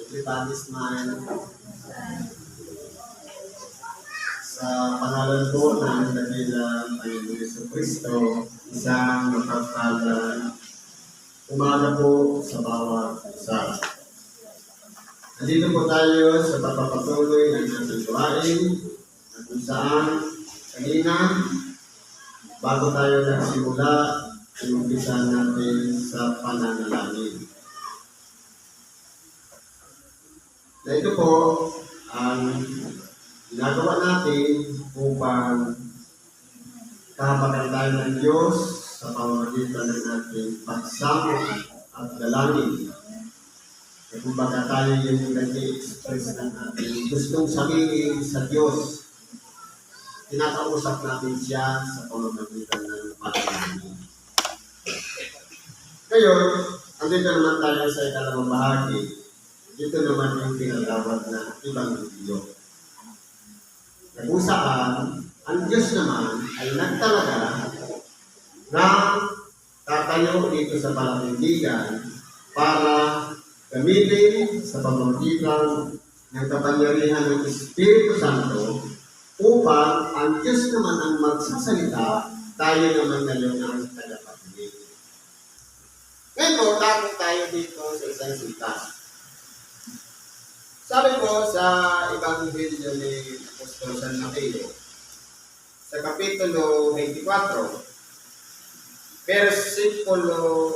Everybody smile. Sa pangalan po ng dakilang Panginoon Jesucristo, isang mapagpalang umaga po sa bawat isa. Nandito po tayo sa pagpapatuloy ng ating gawain na kung saan kanina, bago tayo nagsimula, inumpisa natin sa pananalangin. Na ito po ang ginagawa natin upang kahabagan tayo ng Diyos sa pamamagitan ng ating pagsamo at dalangin. E kung baka tayo yung nag-i-express ng ating gustong sabihin sa Diyos, tinakausap natin siya sa pamamagitan ng panalangin. Ngayon, andito naman tayo sa ikalawang bahagi. Ito naman yung tinatawag na Ebanghelyo. Kung saan, ang Diyos naman ay nagtalaga na tatayo dito sa palatindigan para gamitin sa pamamagitan ng kapangyarihan ng Espiritu Santo upang ang Diyos naman ang magsasalita, tayo naman ngayon ang tagapakinig. Ngayon po, tago tayo dito sa isang sita. Sabi po sa Ebanghelyo ni Apostol San Mateo, sa Kapitulo 24, versikulo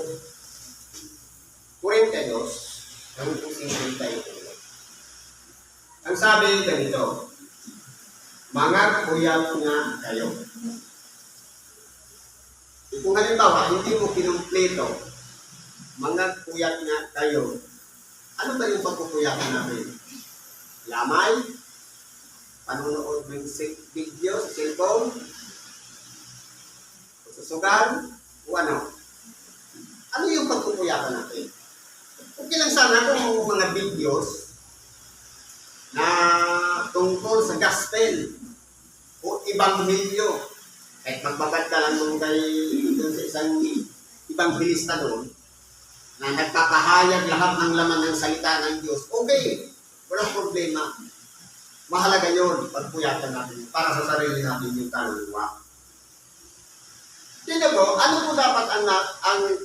42, hanggang 51. Ang sabi ganito, mga kuyat nga kayo. Kung halimbawa, hindi mo kinumpleto, mga kuyat nga kayo, ano ba yung pagkukuyakan natin? Lamay? Panunood ng video sa cellphone? Susugan? O ano? Ano yung pagkukuyakan natin? Okay lang sana kung mga videos na tungkol sa gospel o ebanghelyo. Kahit magbabad ka lang nung kay doon sa isang ebanghelista doon, na nagpapahayag lahat ng laman ng salita ng Diyos, okay, walang problema. Mahalaga yun, pagpuyatan natin para sa sarili natin yung kaluluwa. Tingnan mo, ano po dapat ang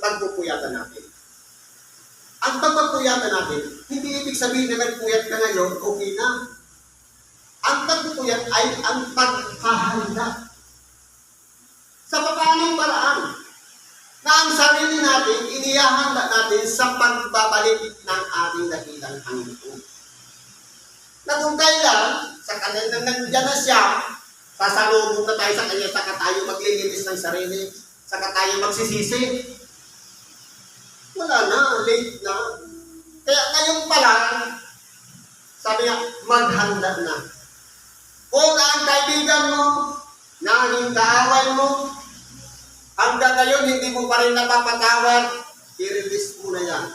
pagpupuyatan natin? Ang pagpupuyatan natin, hindi ibig sabihin na nagpuyat ka ngayon, okay na. Ang pagpupuyat ay ang pagpahanda. Sa paanong paraan? Na ang sarili natin, inihahanda natin sa pagbabalik ng ating dakilang Panginoon. Na kung kailan, sa kanya nandiyan na siya, sasalubong na tayo sa kanya, saka tayo maglilinis ng sarili, saka tayo magsisisi. Wala na, late na. Kaya ngayon pa lang, sabi niya, maghanda na. Kung ang kaibigan mo, naging kaaway mo, hanggang ngayon, hindi mo pa rin napapatawad, i-release mo na yan.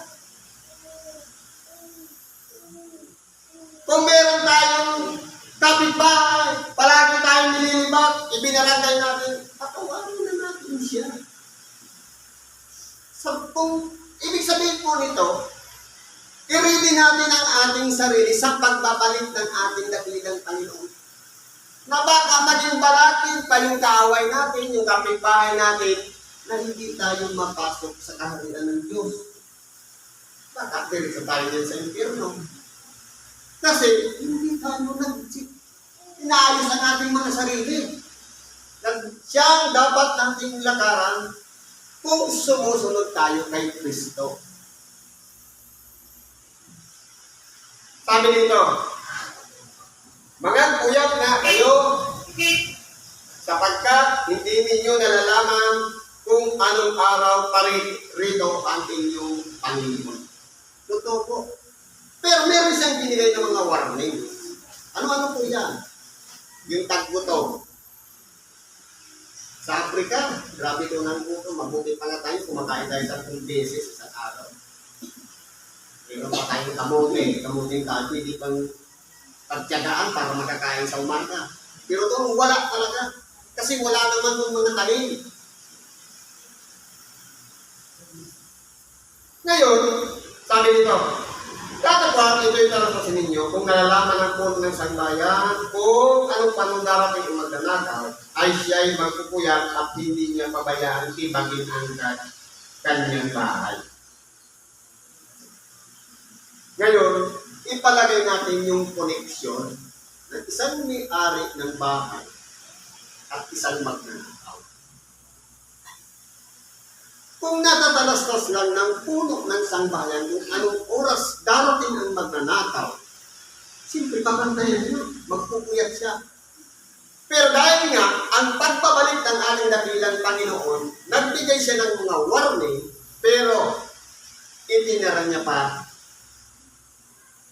Kung meron tayong kapitbahay, palagi tayong nililibat, ibinarangay natin, patawarin na natin siya. Kung ibig sabihin po nito, i-ready natin ang ating sarili sa pagbabalik ng ating dakilang Panginoon. Na baka maging balakin pa yung kaaway natin, yung kapitbahay natin, na hindi tayo mapasok sa kaharian ng Diyos. Baka diretso tayo din sa impyerno. Kasi hindi tayo inaayos ang ating mga sarili. Siyang dapat nating lakaran kung sumusunod tayo kay Kristo. Sabi dito, mga kuyat nga kayo, sapagkat hindi ninyo nalalaman kung anong araw parito ang inyong Panginoon. Totoo po. Pero meron siyang binigay ng mga warning. Ano-ano po yan? Yung taggutom. Sa Africa, grabe ito ng gutom. Mabuti pa nga tayo, kumakain tayo 3 beses sa araw. Meron pa tayong kamuting kahoy, di pang pagtiyagaan para makakain sa umaga. Pero doon, wala talaga. Kasi wala naman yung mga talim. Ngayon, sabi nito, tatapos ito'y tarapasin ninyo kung nalalaman ng puno ng sambayan kung anong panong darating ang magnanakaw, ay siya'y magpupuyat at hindi niya pabayaan tibagin ang kanyang bahay. Ngayon, ipalagay natin yung koneksyon ng isang may-ari ng bahay at isang magnanakaw. Kung natatalastas lang ng puno ng sangbayan kung anong oras darating ang magnanakaw, simple papantayan niya, magpupuyat siya. Pero dahil nga, ang pagbabalik ng ating dakilang Panginoon, nagbigay siya ng mga warning, pero itinara niya pa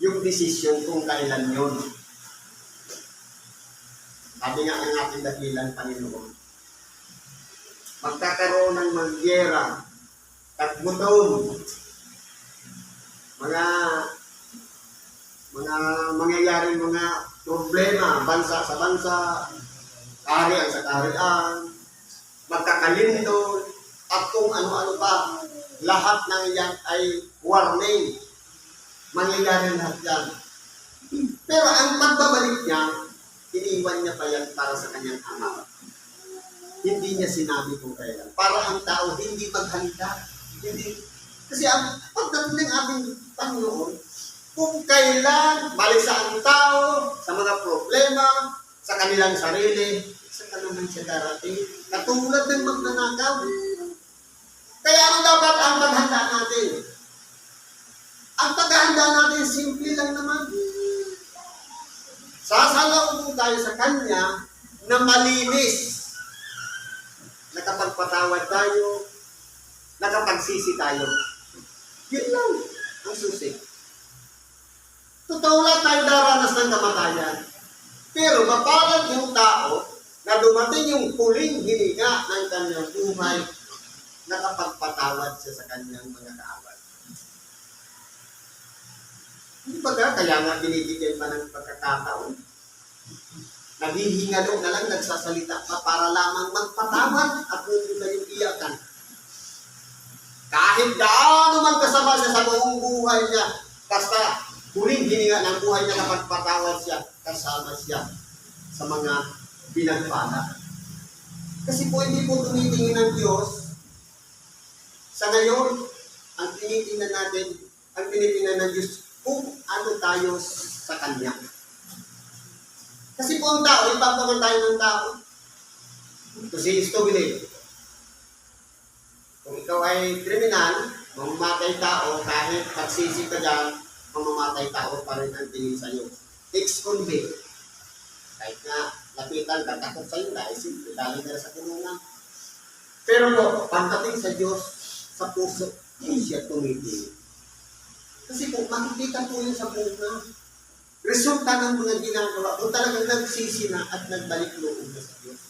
yung desisyon kung kailan yun. Sabi nga ang ating dakilang Panginoon, magkakaroon ng magyera, tagmutom, mga mangyayaring mga problema, bansa sa bansa, kaharian sa kaharian, magkakalindol, at kung ano-ano pa, lahat ng yan ay warning. Mangyayari lahat yan. Pero ang pagbabalik niya, iniwan niya pa yan para sa kanyang ama. Hindi niya sinabi kung kailan. Para ang tao hindi maghanda. Hindi. Kasi ang pagdating ng ating Panginoon, kung kailan balisa ang tao sa mga problema, sa kanilang sarili, sa naman siya darating. Katulad ng magnanakaw. Kaya ano dapat ang maghanda natin? Ang paghahanda natin, simple lang naman. Sasalaw tayo sa Kanya na malinis. Nakapagpatawad tayo, nakapagsisi tayo. Yun lang ang susi. Totoo lang tayo daranas ng kamatayan. Pero mapalad yung tao na dumating yung huling hininga ng kanyang buhay, nakapagpatawad siya sa kanyang mga kaaway. Hindi ba kaya nga binibigyan pa ng pagkakataon? Naghihingalo na lang, nagsasalita pa para lamang magpatawad at hindi kayong iyakan. Kahit gaano man kasama siya sa buong buhay niya, basta huling hininga ng buhay niya, napagpatawad siya, kasama siya sa mga pinagpala. Kasi po hindi po tumitingin ng Diyos. Sa ngayon, ang tinitingnan natin, ang tinitingnan ng Diyos, kung ano tayo sa Kanya. Kasi po ang tao, ipapagal tayo ng tao. Kasi isto bilib. Kung ikaw ay kriminal, mamamatay tao, kahit pagsisi ka dyan, mamamatay tao pa rin ang tingin sa'yo. Ex-convict. Kahit na lapitan ka, takot sa'yo, dahil simple, dahil ka sa kulungan. Pero po, pagdating sa Diyos, sa puso, hindi siya tumitingin. Kasi po, makikita po yun sa buhay. Resulta ng mga ginagawa kung talagang nagsisi na at nagbalik loob na sa Diyos.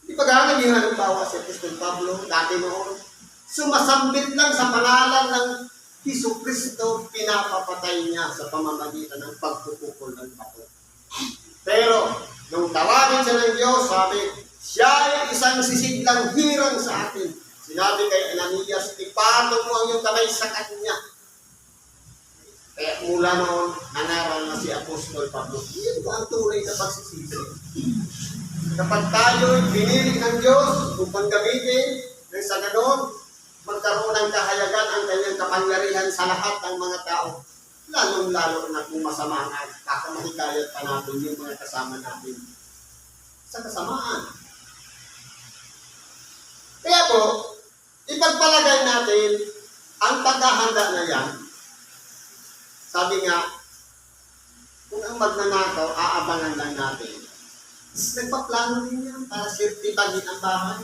Di ba gagawin nga ng bawa si Apostol Pablo, dati noon, sumasambit lang sa pangalan ng Hesus Kristo, pinapapatay niya sa pamamagitan ng pagpupukol ng bato. Pero, nung tawagin siya ng Diyos, sabi, siya ay isang sisiglang hirang sa atin. Sinabi kay Ananias, ipatong mo ang iyong kamay sa kanya. Kaya mula noon, nanaral na si Apostol Pablo. Iyan po ang tunay na pagsisisi. Kapag tayo binilig ng Diyos upang gamitin, nang sa ganon, magkaroon ng kahayagan ang kanyang kapangyarihan sa lahat ng mga tao. Lalong-lalo na kung masama ang kakamahikayat pa natin yung mga kasama natin sa kasamaan. Kaya po, ipagpalagay natin ang paghahanda na yan. Sabi nga, kung ang magnanakaw, aabangan lang natin. Nagpaplano din yan para safety pagin ang bahay.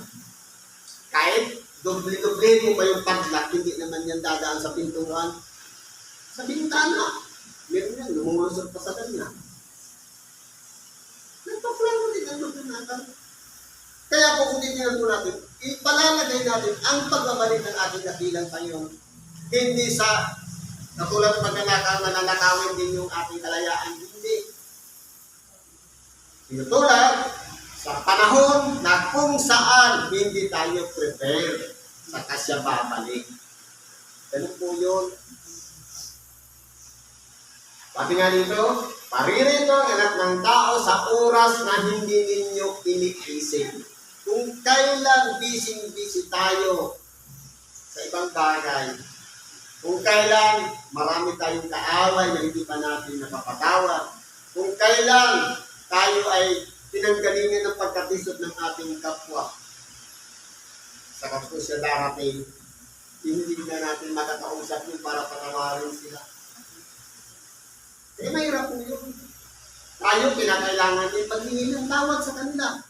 Kahit doble-doble mo ba yung padlock, hindi naman yan dadaan sa pintuan. Sa bintana, meron yan, lumulusot pa sa kanya. Nagpaplano din ang magnanakaw. Kaya po kung titignan po natin, ipalalagay natin ang pagbabalik ng ating dakilang Panginoon. Hindi sa katulad ng magnanakaw na nanakawin din yung ating kalayaan. Hindi. Tinutulad sa panahon na kung saan hindi tayo prepare. saka siya babalik. Ganun po yun. Sabi nga dito, paririto ang anak ng tao sa oras na hindi ninyo iniisip. Kung kailan busy tayo sa ibang bagay, kung kailan marami tayong kaaway na hindi pa natin napapatawad, kung kailan tayo ay pinanggalingan ng pagkatisod ng ating kapwa, saka po siya darating, hindi na natin makakausap yun para patawarin sila. Eh, mahirap po yun. Tayo, kinakailangan din maghingi ng tawad sa kanila.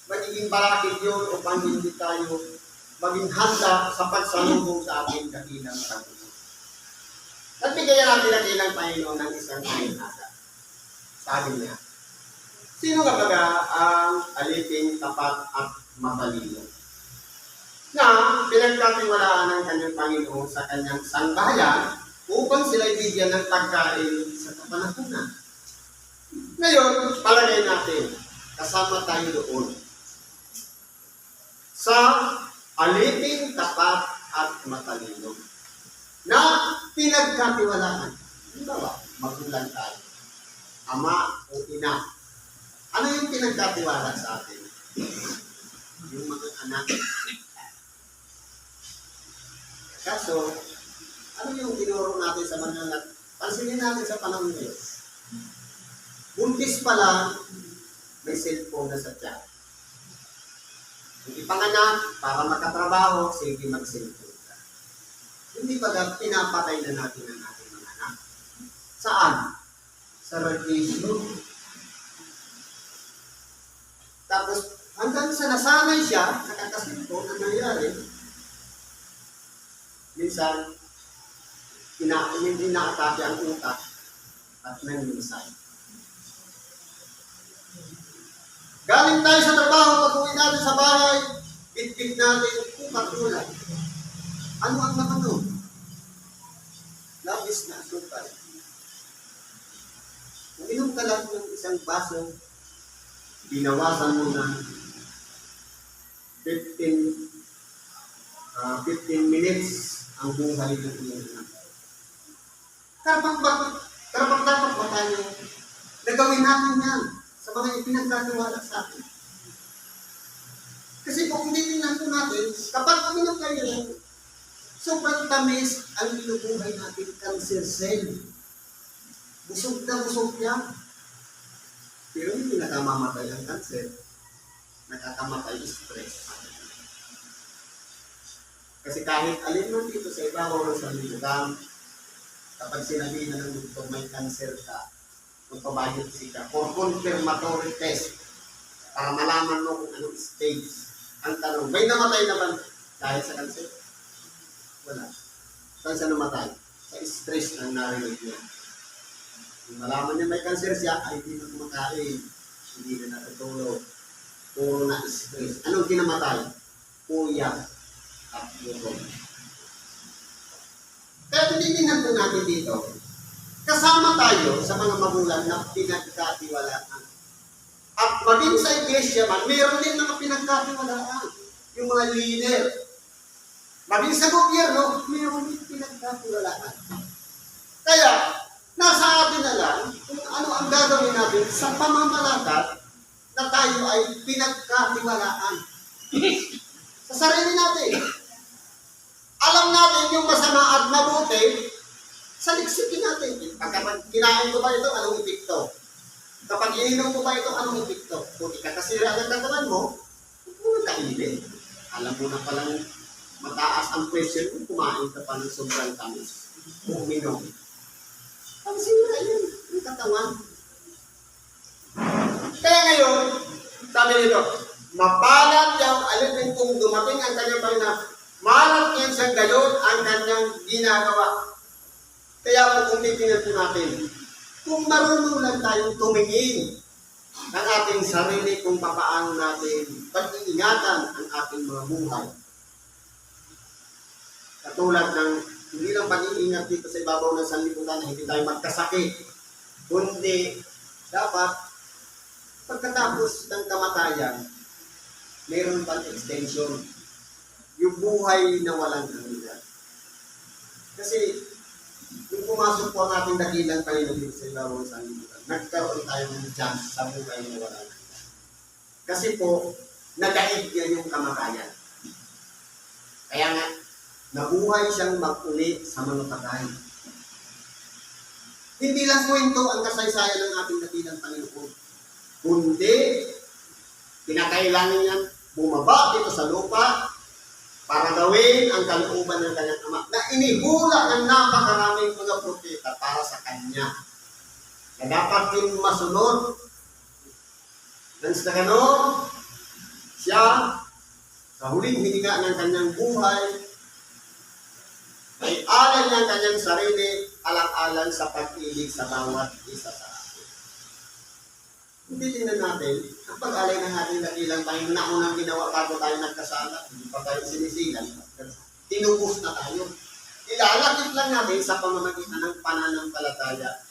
Magiging balakid yun upang hindi tayo maging handa sa pagsalubong sa ating dakilang Panginoon. Nagbigyan natin dakilang Panginoon ng isang kainata. Sabi niya, sino nga baga ang aliping tapat at matalino na pinagkatiwalaan ng kanyang Panginoon sa kanyang sangbahayan upang sila'y bigyan ng pagkain sa kapanahunan. Ngayon, palagay natin, kasama tayo doon sa aliping tapat at matalino na pinagkatiwalaan. Halimbawa, magulang tayo, ama o ina. Ano yung pinagkatiwala sa atin? Yung mga anak. Kaso, ano yung tinuro natin sa mga anak? Pansinin natin sa panahon ngayon. Buntis pa lang, may cellphone na sa tiyan. Yung ipanganak, para makatrabaho, sige mag-cellphone ka. Hindi ba pinapatay na natin ang ating mga anak? Saan? Sa radiation. Tapos, hanggang sa nasanay siya, nakakasilpo na nangyari, minsan, hindi na-atake ang utak at nanginisay. Galing tayo sa trabaho, pag-uwi natin sa bahay, bit-bit natin, utak-ulat. Ano ang naman nun? Labis na asukal. Kung inom ka lang ng isang baso, binawasan mo na 15 minutes ang buhay ng iyong anak. Dapat ba tayo nagawin natin yan sa mga ipinagkatiwala sa atin? Kasi kung hindi natin kapag uminom kayo, sobrang tamis ang binubuhay natin, cancer cell. Busog na busog yan. Pero hindi nakamamatay ang cancer. Nakakamatay yung stress. Kasi kahit alin man dito sa ibabaw ng sanlibutan, kapag sinabi na ng doktor may cancer ka, magpabayot ka for confirmatory test para malaman mo kung anong stage. Ang tanong, may namatay naman dahil sa cancer? Wala. Saan siya namatay? Sa stress ang narinig niya. Kung malaman niya may cancer siya, ay hindi na kumakain, hindi na natutulog, puro na stress. Anong kinamatay? Kuya at gutom. Kaya tinitingnan po natin dito, kasama tayo sa mga magulang na pinagkatiwalaan. At maging sa iglesia man, mayroon din mga pinagkatiwalaan. Yung mga leader. Maging sa gobyerno, mayroon din pinagkatiwalaan. Kaya, nasa atin na lang kung ano ang gagawin natin sa pamamalakad na tayo ay pinagkatiwalaan. Sa sarili natin. Alam natin yung masama at mabuti, saliksikin natin. Kapag kinain ko ba ito, anong epekto? Kapag ininom ko ba ito, anong epekto? Kung ikakasira ang katawan mo, huwag mo nang kainin. Alam mo na palang mataas ang pressure mo, kumain ka pa ng sobrang tamis. Kung uminom. Ang sira yun, yung katawan. Kaya ngayon, sabi nito, mapalad yung alipin kung dumating ang kanyang Panginoon. Malat yan sa gayon ang kanyang ginagawa. Kaya po kung titingnan po natin, kung marunong lang tayong tumingin ng ating sarili kung papaano natin pag-iingatan ang ating mga buhay. Katulad ng hindi lang pag-iingat dito sa ibabaw ng sanlibutan na hindi tayo magkasakit, kundi dapat pagkatapos ng kamatayan, mayroon pang extension. Yung buhay na walang hanggan. Kasi, nung pumasok po ang ating dakilang Panginoon dito sa ibabaw ng sanlibutan, nagkaroon tayo ng chance sa buhay na walang hanggan. Kasi po, nagaig niya yung kamatayan. Kaya nga, nabuhay siyang mag-uli sa mga patay. Hindi lang kwento ang kasaysayan ng ating dakilang Panginoon, kundi kinakailangan niyang bumaba dito sa lupa para gawin ang kalooban ng kanyang Ama na inihula ng napakaraming mga propeta para sa kanya. Na dapat din masunod nang sa ganon, siya sa huling hininga ng kanyang buhay ay alay niya ang kanyang sarili alang-alang sa pag-ibig sa bawat isa sa atin. Hindi tingnan natin ang pag-alay ng ating dakilang Panginoon na unang ginawa bago tayo nagkasala, hindi pa tayo sinisilan, tinubos na tayo. Ilalakit lang natin sa pamamagitan ng pananampalataya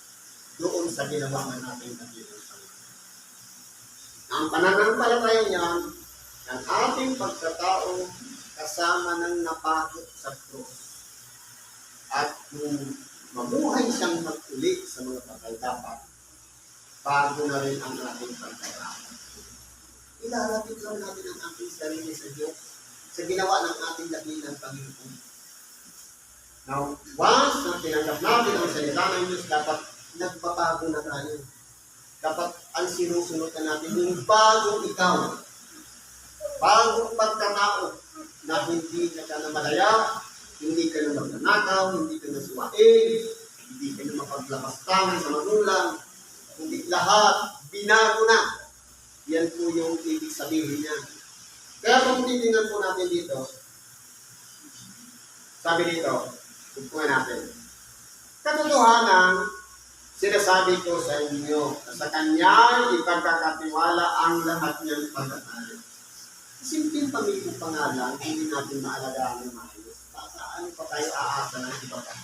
doon sa ginawa ng ating dakilang Panginoon. Ang pananampalataya niyan, ang ating pagkatao kasama ng napakot sa krus. At kung mabuhay siyang mag-uli sa mga patay, dapat bago na rin ang ating pagkatao. Ilalapit lang natin ang ating sarili sa Diyos sa ginawa ng ating dakilang Panginoon. Now, once na tinanggap natin ang salita ng Diyos, dapat nagbabago na tayo. Dapat ang sinusunod na natin yung bagong ikaw, bagong pagkatao na hindi ka na malaya, hindi ka na magnanakaw, hindi ka na suwain, hindi ka na mapaglapastangan sa magulang, hindi lahat, binago na. Yan po yung ibig sabihin niya. Kaya kung titingnan po natin dito, sabi dito, tugtungan natin, katotohanan, sinasabi ko sa inyo, na sa Kanya ipagkakatiwala ang lahat niyang pagkatalo. Simpleng pamilya pangalan, hindi natin maalagaan ng maayos. Ano pa tayo aasa ng iba pa?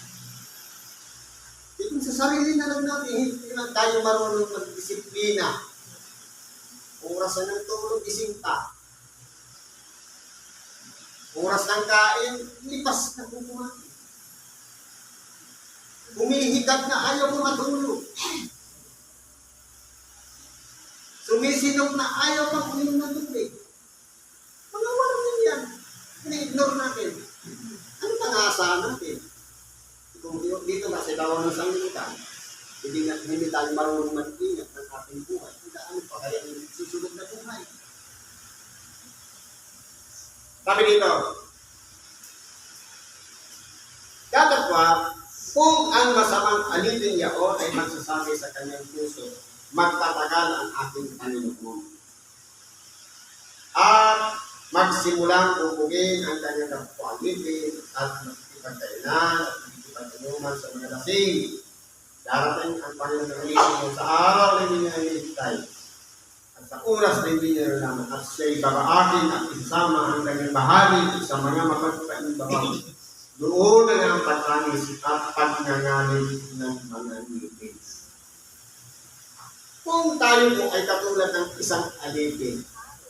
Kung sa sarili na lang natin, hindi lang tayo marunong magdisiplina. Oras na ng tulog, gising pa. Oras ng kain, lipas na kumain. Humihikap na ayaw mo matulog. Sumisinok na ayaw pang uminom ng tubig. Mga warning yan. Ini-ignore natin. Ano pang-aasahan natin? Kung dito ba sa ibabaw ng sanlibutan, hindi tayo marunong mag-ingat ng ating buhay. Ano pa kaya yung susunod na buhay? Sabi dito, datapwat, kung ang masamang alipin yaon ay magsasabi sa kanyang puso, magtatagal ang ating Panginoon. At magsimulang bubugin ang kanyang kapwa-alipin at makikipagkainan at makikipag-inuman sa mga lasing. Darating ang Panginoon sa araw na hindi niya nilitay at sa oras na hindi niya nalaman at siya'y babaakin at isama ang kanyang bahagi sa mga mapagpaimbabaw. Doon na ang pagkanis at pagnangalit ng mga alipin. Kung tayo po ay katulad ng isang alipin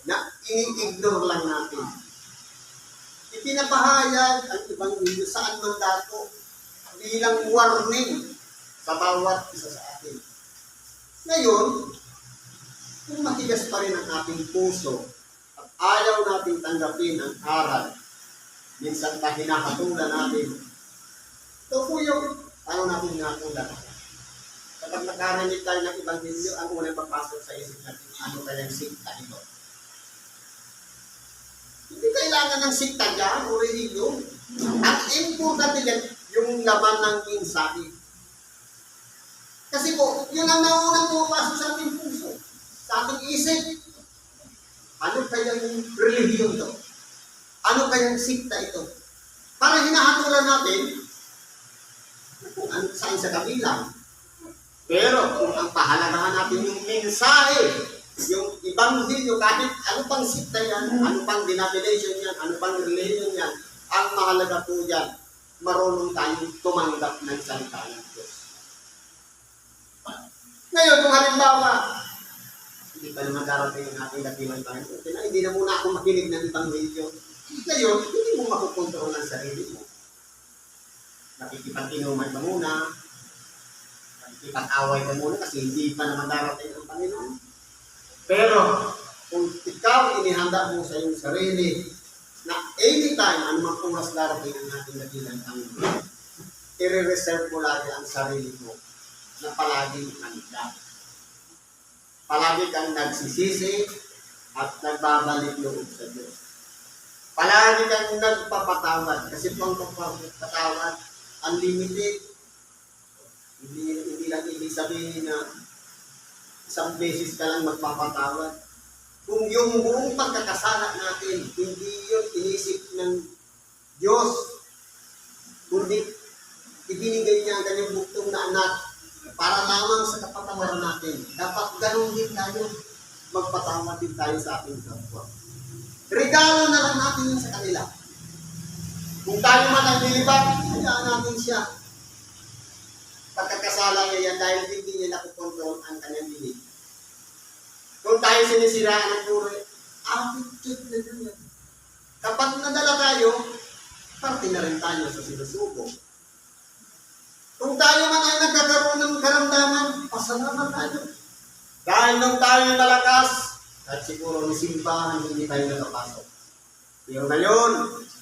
na ini-ignore lang natin, ipinapahayag ang ibang video saan man dato bilang warning sa bawat isa sa atin. Ngayon, kung matigas pa rin ang ating puso at ayaw nating tanggapin ang aral, minsan pa hinahatulan natin. Ito po yung ayaw natin hinahatulan. Kapag nakarinig tayo ng ibang video, ang unang papasok sa isip natin, ano kayang sikta ito? Hindi kailangan ng sikta dyan o religion. Ang importante dyan, yung laman ng mensahe. Kasi po, yun ang naunang pumapasok sa ating puso, sa ating isip. Ano kaya yung religion to? Ano kayang sikta ito? Para hinahatulan natin kung saan sa kabilang. Pero kung ang pahalagahan natin yung mensahe, yung Ebanghelyo, kahit ano pang sikta yan, ano pang denomination yan, ano pang religion yan, ang mahalaga po yan, marunong tayong tumanggap ng salita ng Diyos. Ngayon, kung halimbawa, hindi pa naman darating ang ating dakilang Panginoon, hindi na muna ako makinig ng Ebanghelyo. Ngayon, hindi mo makukontrol ang sarili mo. Nakikipag-inuman ka muna, nakikipag-away ka muna kasi hindi pa naman darating ang Panginoon. Pero, kung ikaw inihanda mo sa iyong sarili, na anytime, anumang oras darating ang ating dakilang Panginoon, i-reserve mo lagi ang sarili mo na palaging handa. Palagi kang nagsisisi at nagbabalik loob sa Diyos. Palagi kang nagpapatawad kasi pang pagpapatawad, unlimited. Hindi lang ibig sabihin na isang beses ka lang magpapatawad. Kung yung buong pagkakasala natin, hindi yun inisip ng Diyos, kundi ibinigay niya ang kanyang buktong na anak para lamang sa kapatawaran natin. Dapat ganun din tayo, magpatawad din tayo sa ating kapwa. Regalo na lang natin yun sa kanila. Kung tayo man ang nilibak, hayaan natin siya. Pagkakasala niya yan dahil hindi niya nakukontrol ang kanyang bibig. Kung tayo sinisiraan ng puro, attitude na yan. Kapag nadala tayo, parte na rin tayo sa sinusubok. Kung tayo man ay nagkakaroon ng karamdaman, pasalamat tayo. Dahil nung tayo malakas, at siguro ni simbahan, hindi tayo nakapasok. Pero ngayon,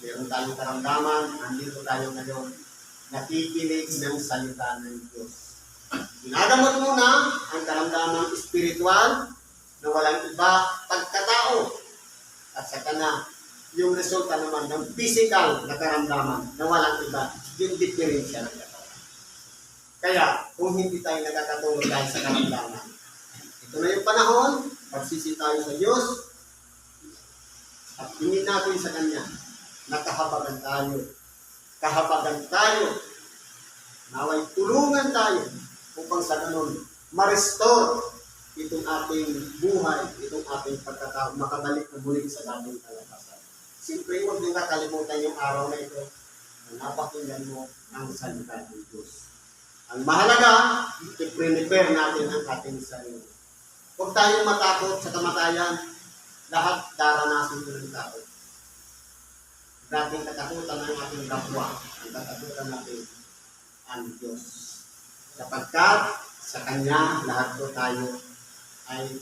meron tayong karamdaman, andito tayo ngayon, nakikinig ng salita ng Diyos. Ginagamot muna ang karamdaman espiritual na walang iba pagkatao. At saka na, yung resulta naman ng physical na karamdaman na walang iba, yung diferensya ng katawan. Kaya, kung hindi tayo nakakatulog dahil sa karamdaman, ito na yung panahon, pagsisi tayo sa Diyos, at tingin natin sa Kanya, nakahabagan tayo. Kahabagan tayo. Naway tulungan tayo upang sa ganun, ma-restore itong ating buhay, itong ating pagkatao, makabalik na muli sa dating kalakasan. Siyempre, huwag nyo nakalimutan yung araw na ito na napakinggan mo ang salita ng Diyos. Ang mahalaga, i-prepare natin ang ating sarili. Huwag tayong matakot sa kamatayan. Lahat daranasin ko ng takot. Dating katakutan ng ating kapwa. Ang katakutan natin ang Diyos. Sapagkat sa Kanya, lahat po tayo ay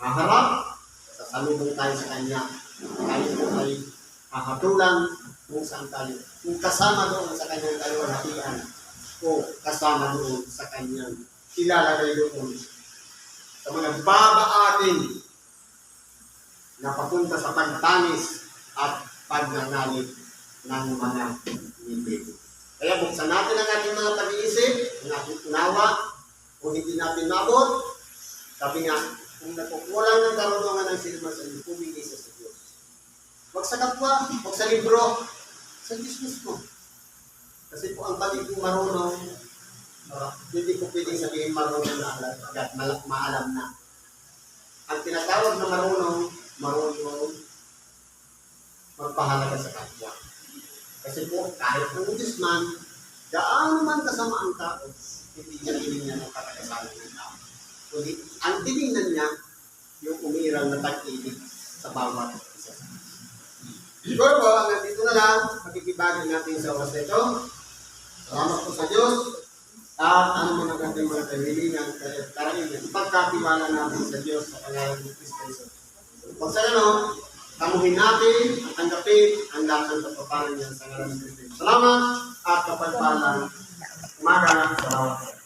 haharap. Sasalubong tayo sa Kanya. Tayo po ay hahatulan kung saan tayo. Kung kasama doon sa Kanyang kaluwalhatian o kasama doon sa Kanyang ilalagay doon sa mga babaatin na papunta sa pagtanis at pagnangalit ng mga bibig. Kaya buksan natin ang ating mga pag-iisip, ang ating unawa, kung hindi natin mabot, sabi nga, kung nakukulang ng karunungan ng silma sa inyo, pumili sa Diyos. Huwag sa kapwa, huwag sa libro, sa Diyos mismo. Kasi po ang pagiging marunong, hindi ko pwedeng sabihin marunong na agad, maalam na. Ang tinatawag na marunong magpahalaga sa kapwa. Kasi po, kahit ang Diyos man, gaano man kasama ang tao, hindi niya tinignan ang pagkakasama ng tao. Kundi, ang tinignan niya, yung umiral na tag-ibig sa bawat isa. Siguro po, hanggang dito na lang, makikibagin natin sa oras nito. Salamat po sa Diyos. At ano man ang ating mga kahilingan, karain, ipagkatiwala natin sa Diyos sa pangalan ni Kristo Jesus. Kung sa ano, tamuhin natin at tanggapin ang lahat ng kapapalad niya sa ngalan ni Kristo. Salamat at kapagpalang umaga. Salamat.